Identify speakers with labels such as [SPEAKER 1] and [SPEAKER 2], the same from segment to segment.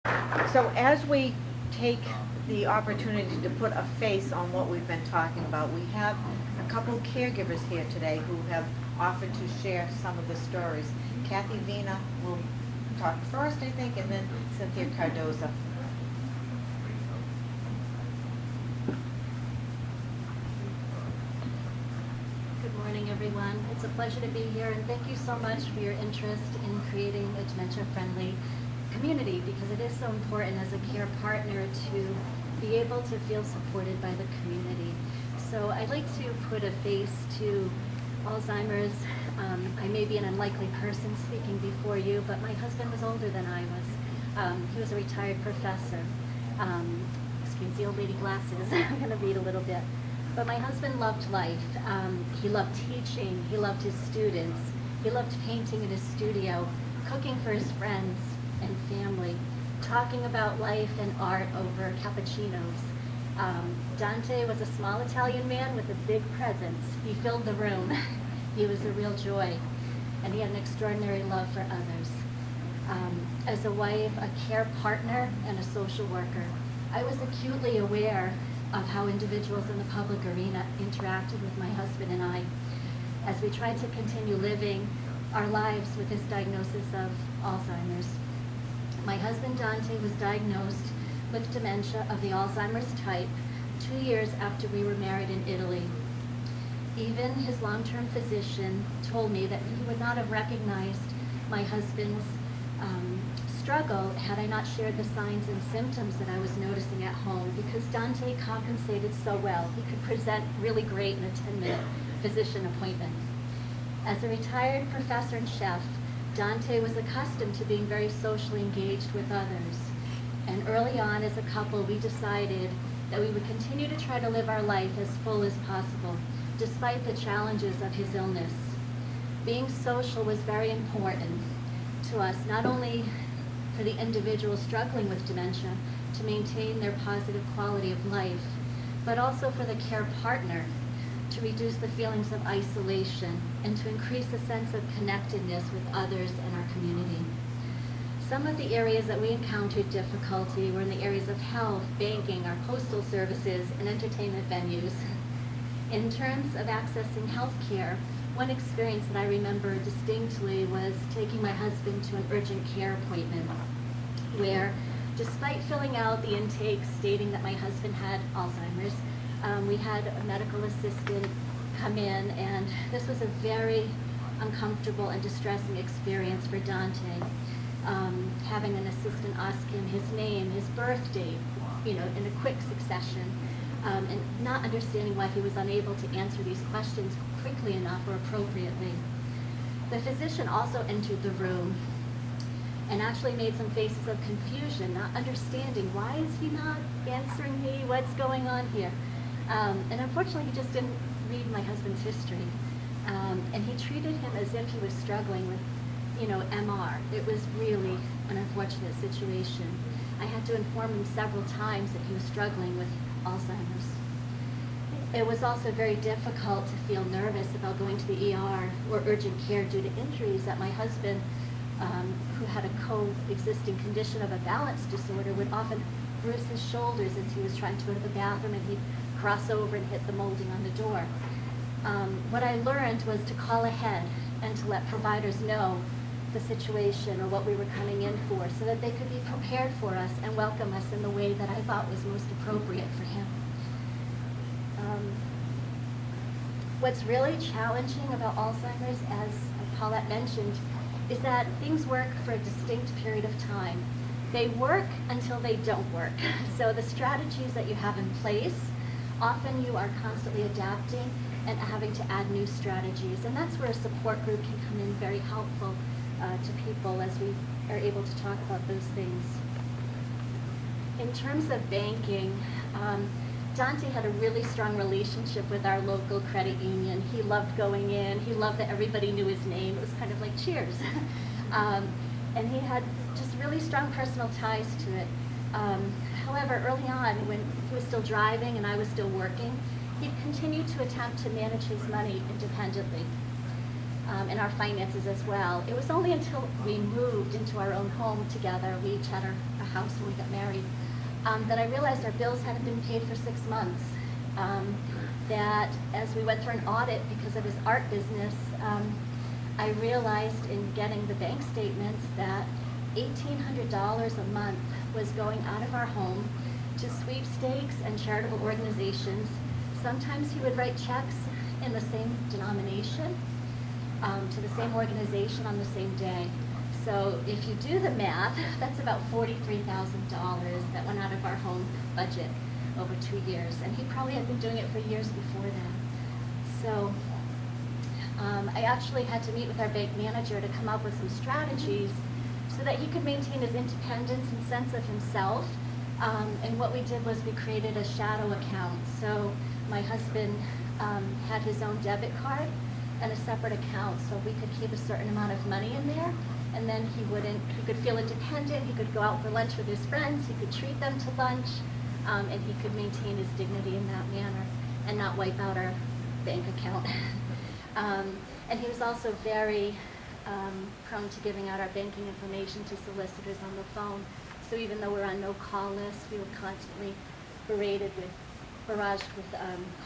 [SPEAKER 1] So as we take the opportunity to put a face on what we've been talking about, we have a couple caregivers here today who have offered to share some of the stories. Kathy Vena will talk first, I think, and then Cynthia Cardoza.
[SPEAKER 2] Good morning, everyone. It's a pleasure to be here, and thank you so much for your interest in creating a dementia-friendly community, because it is so important as a care partner to be able to feel supported by the community. So I'd like to put a face to Alzheimer's. I may be an unlikely person speaking before you, but my husband was older than I was. He was a retired professor. Excuse the old lady glasses. I'm going to read a little bit. But my husband loved life. He loved teaching. He loved his students. He loved painting in his studio, cooking for his friends and family, talking about life and art over cappuccinos. Dante was a small Italian man with a big presence. He filled the room. He was a real joy, and he had an extraordinary love for others. As a wife, a care partner, and a social worker, I was acutely aware of how individuals in the public arena interacted with my husband and I as we tried to continue living our lives with his diagnosis of Alzheimer's. My husband Dante was diagnosed with dementia of the Alzheimer's type 2 years after we were married in Italy. Even his long-term physician told me that he would not have recognized my husband's struggle had I not shared the signs and symptoms that I was noticing at home, because Dante compensated so well. He could present really great in a 10-minute physician appointment. As a retired professor and chef, Dante was accustomed to being very socially engaged with others. And early on as a couple, we decided that we would continue to try to live our life as full as possible, despite the challenges of his illness. Being social was very important to us, not only for the individual struggling with dementia to maintain their positive quality of life, but also for the care partner to reduce the feelings of isolation and to increase a sense of connectedness with others in our community. Some of the areas that we encountered difficulty were in the areas of health, banking, our postal services, and entertainment venues. In terms of accessing health care, one experience that I remember distinctly was taking my husband to an urgent care appointment where, despite filling out the intake stating that my husband had Alzheimer's, we had a medical assistant come in, and this was a very uncomfortable and distressing experience for Dante. Having an assistant ask him his name, his birth date, in a quick succession, and not understanding why he was unable to answer these questions quickly enough or appropriately. The physician also entered the room and actually made some faces of confusion, not understanding why is he not answering me, what's going on here. And unfortunately, he just didn't read my husband's history. And he treated him as if he was struggling with, MR. It was really an unfortunate situation. I had to inform him several times that he was struggling with Alzheimer's. It was also very difficult to feel nervous about going to the ER or urgent care due to injuries that my husband, who had a coexisting condition of a balance disorder, would often bruise his shoulders as he was trying to go to the bathroom, and he'd cross over and hit the molding on the door. What I learned was to call ahead and to let providers know the situation or what we were coming in for, so that they could be prepared for us and welcome us in the way that I thought was most appropriate for him. What's really challenging about Alzheimer's, as Paulette mentioned, is that things work for a distinct period of time. They work until they don't work. So the strategies that you have in place, often you are constantly adapting and having to add new strategies. And that's where a support group can come in very helpful to people as we are able to talk about those things. In terms of banking, Dante had a really strong relationship with our local credit union. He loved going in. He loved that everybody knew his name. It was kind of like Cheers. And he had just really strong personal ties to it. However, early on, when he was still driving and I was still working, he continued to attempt to manage his money independently. and our finances as well. It was only until we moved into our own home together, we each had a house when we got married, that I realized our bills hadn't been paid for 6 months. That as we went through an audit because of his art business, I realized in getting the bank statements that $1,800 a month was going out of our home to sweepstakes and charitable organizations. Sometimes he would write checks in the same denomination to the same organization on the same day. So if you do the math, that's about $43,000 that went out of our home budget over 2 years. And he probably had been doing it for years before that. So I actually had to meet with our bank manager to come up with some strategies so that he could maintain his independence and sense of himself. And what we did was we created a shadow account. So my husband had his own debit card and a separate account, so we could keep a certain amount of money in there, and then he could feel independent, he could go out for lunch with his friends, he could treat them to lunch, and he could maintain his dignity in that manner and not wipe out our bank account. And he was also very prone to giving out our banking information to solicitors on the phone. So even though we're on no call list, we were constantly barraged with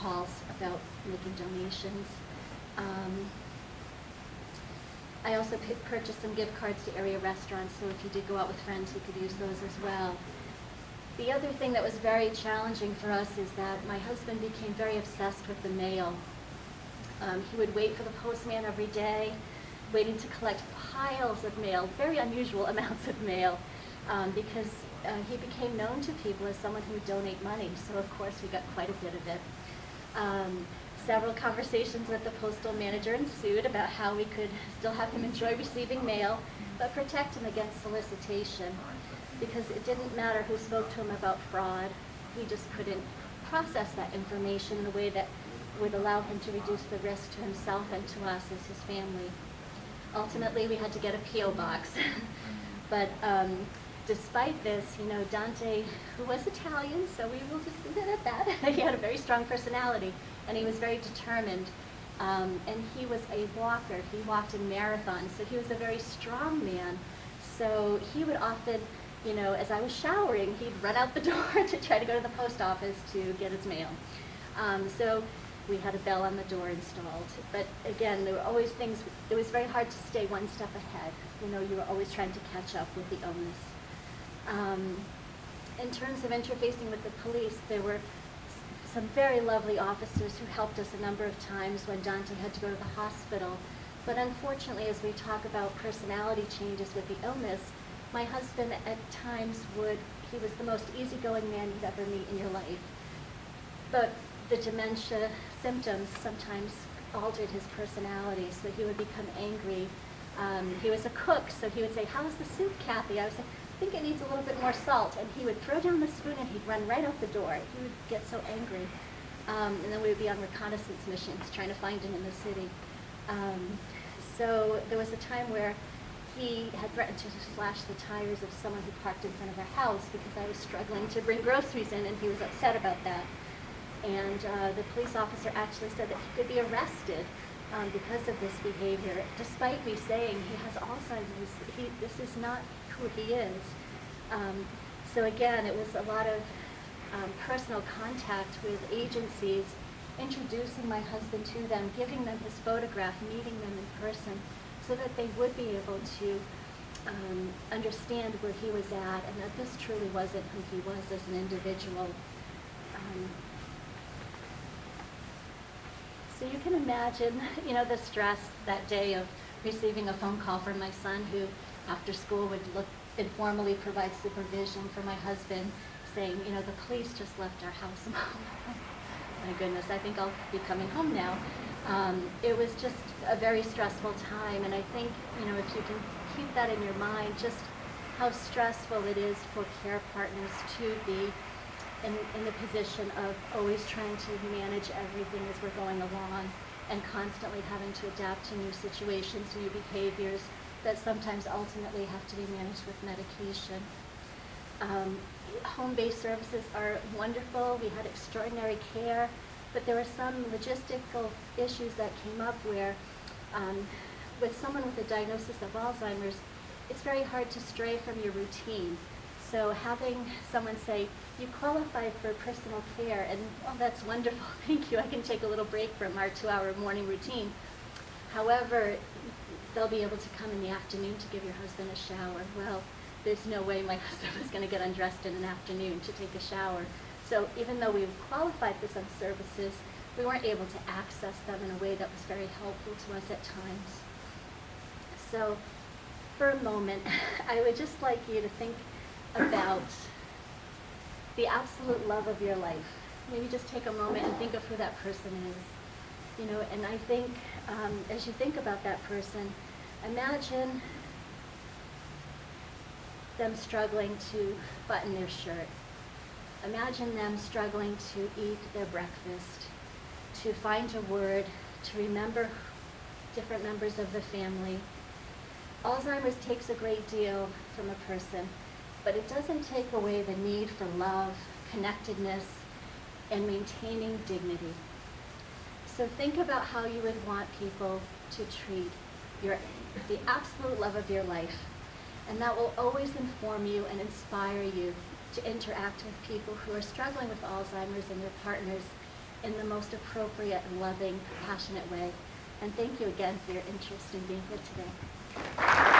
[SPEAKER 2] calls about making donations. I also purchased some gift cards to area restaurants, so if he did go out with friends, he could use those as well. The other thing that was very challenging for us is that my husband became very obsessed with the mail. He would wait for the postman every day, waiting to collect piles of mail, very unusual amounts of mail, because he became known to people as someone who would donate money, so of course we got quite a bit of it. Several conversations with the postal manager ensued about how we could still have him enjoy receiving mail, but protect him against solicitation, because it didn't matter who spoke to him about fraud. He just couldn't process that information in a way that would allow him to reduce the risk to himself and to us as his family. Ultimately, we had to get a P.O. box. But despite this, Dante, who was Italian, so we will just leave it at that, he had a very strong personality, and he was very determined. And he was a walker. He walked in marathons, so he was a very strong man. So he would often, as I was showering, he'd run out the door to try to go to the post office to get his mail. So we had a bell on the door installed. But again, there were always things, it was very hard to stay one step ahead. You were always trying to catch up with the illness. In terms of interfacing with the police, there were some very lovely officers who helped us a number of times when Dante had to go to the hospital. But unfortunately, as we talk about personality changes with the illness, my husband at times he was the most easygoing man you'd ever meet in your life. But the dementia symptoms sometimes altered his personality, so he would become angry. He was a cook, so he would say, "How's the soup, Kathy?" I would say, "I think it needs a little bit more salt." And he would throw down the spoon and he'd run right out the door. He would get so angry. And then we would be on reconnaissance missions trying to find him in the city. So there was a time where he had threatened to slash the tires of someone who parked in front of our house because I was struggling to bring groceries in, and he was upset about that. And the police officer actually said that he could be arrested because of this behavior, despite me saying he has Alzheimer's. This is not who he is. So again, it was a lot of personal contact with agencies, introducing my husband to them, giving them his photograph, meeting them in person, so that they would be able to understand where he was at, and that this truly wasn't who he was as an individual. So you can imagine, the stress that day of receiving a phone call from my son, who after school would informally provide supervision for my husband, saying, the police just left our house. My goodness, I think I'll be coming home now. It was just a very stressful time, and I think, if you can keep that in your mind, just how stressful it is for care partners to be in the position of always trying to manage everything as we're going along, and constantly having to adapt to new situations, new behaviors that sometimes ultimately have to be managed with medication. Home-based services are wonderful. We had extraordinary care, but there were some logistical issues that came up where with someone with a diagnosis of Alzheimer's, it's very hard to stray from your routine. So having someone say, you qualify for personal care, and oh, that's wonderful, thank you, I can take a little break from our 2-hour morning routine. However, they'll be able to come in the afternoon to give your husband a shower. Well, there's no way my husband was going to get undressed in an afternoon to take a shower. So even though we qualified for some services, we weren't able to access them in a way that was very helpful to us at times. So for a moment, I would just like you to think about the absolute love of your life. Maybe just take a moment and think of who that person is. You know, and I think as you think about that person, imagine them struggling to button their shirt. Imagine them struggling to eat their breakfast, to find a word, to remember different members of the family. Alzheimer's takes a great deal from a person, but it doesn't take away the need for love, connectedness, and maintaining dignity. So think about how you would want people to treat the absolute love of your life, and that will always inform you and inspire you to interact with people who are struggling with Alzheimer's and their partners in the most appropriate, loving, compassionate way. And thank you again for your interest in being here today.